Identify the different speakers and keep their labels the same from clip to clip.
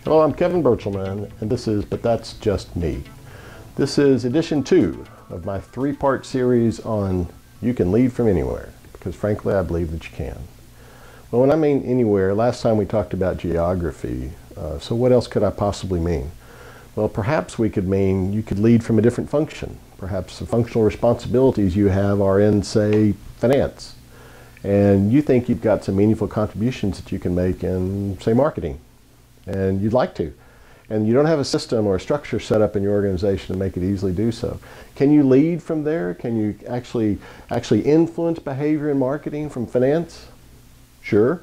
Speaker 1: Hello, I'm Kevin Berchelmann, and this is But That's Just Me. This is edition 2 of my 3-part series on You Can Lead From Anywhere, because frankly I believe that you can. Well, when I mean anywhere, last time we talked about geography, so what else could I possibly mean? Well, perhaps we could mean you could lead from a different function. Perhaps the functional responsibilities you have are in, say, finance. And you think you've got some meaningful contributions that you can make in, say, marketing. And you'd like to. And you don't have a system or a structure set up in your organization to make it easily do so. Can you lead from there? Can you actually influence behavior in marketing from finance? Sure.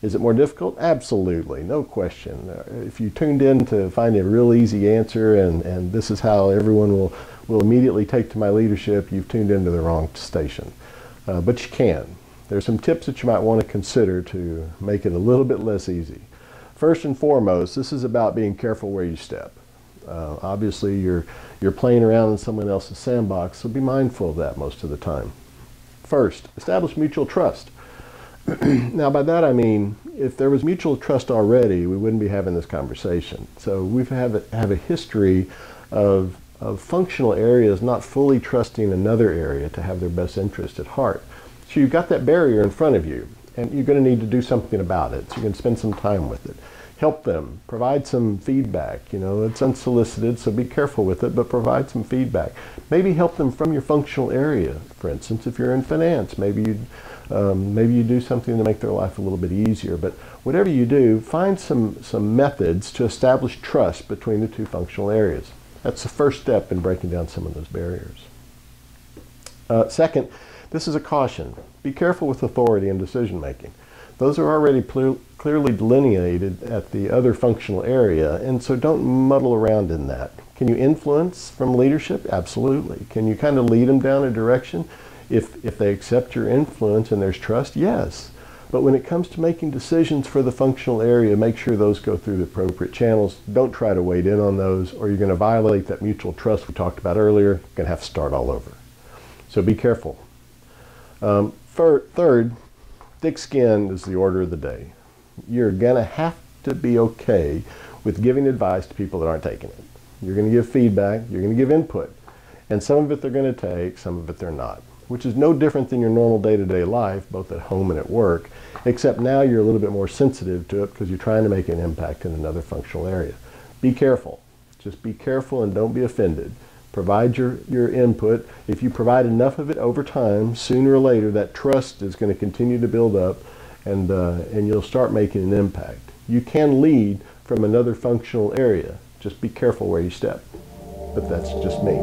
Speaker 1: Is it more difficult? Absolutely, no question. If you tuned in to find a real easy answer and this is how everyone will immediately take to my leadership, you've tuned into the wrong station. But you can. There's some tips that you might want to consider to make it a little bit less easy. First and foremost, this is about being careful where you step. Obviously, you're playing around in someone else's sandbox, so be mindful of that most of the time. First, establish mutual trust. Now, by that I mean, if there was mutual trust already, we wouldn't be having this conversation. So we have a history of functional areas not fully trusting another area to have their best interest at heart. So you've got that barrier in front of you, and you're going to need to do something about it. So you can spend some time with it. Help them. Provide some feedback. You know, it's unsolicited, so be careful with it, but provide some feedback. Maybe help them from your functional area. For instance, if you're in finance, maybe you do something to make their life a little bit easier. But whatever you do, find some methods to establish trust between the two functional areas. That's the first step in breaking down some of those barriers. Second, this is a caution. Be careful with authority and decision making. Those are already clearly delineated at the other functional area, and so don't muddle around in that. Can you influence from leadership? Absolutely. Can you kind of lead them down a direction? If they accept your influence and there's trust, yes. But when it comes to making decisions for the functional area, make sure those go through the appropriate channels. Don't try to wade in on those, or you're going to violate that mutual trust we talked about earlier. You're going to have to start all over. So be careful. Third, thick skin is the order of the day. You're going to have to be okay with giving advice to people that aren't taking it. You're going to give feedback, you're going to give input, and some of it they're going to take, some of it they're not, which is no different than your normal day-to-day life, both at home and at work, except now you're a little bit more sensitive to it because you're trying to make an impact in another functional area. Be careful. Just be careful and don't be offended. Provide your input. If you provide enough of it over time, sooner or later that trust is going to continue to build up and you'll start making an impact. You can lead from another functional area. Just be careful where you step. But that's just me.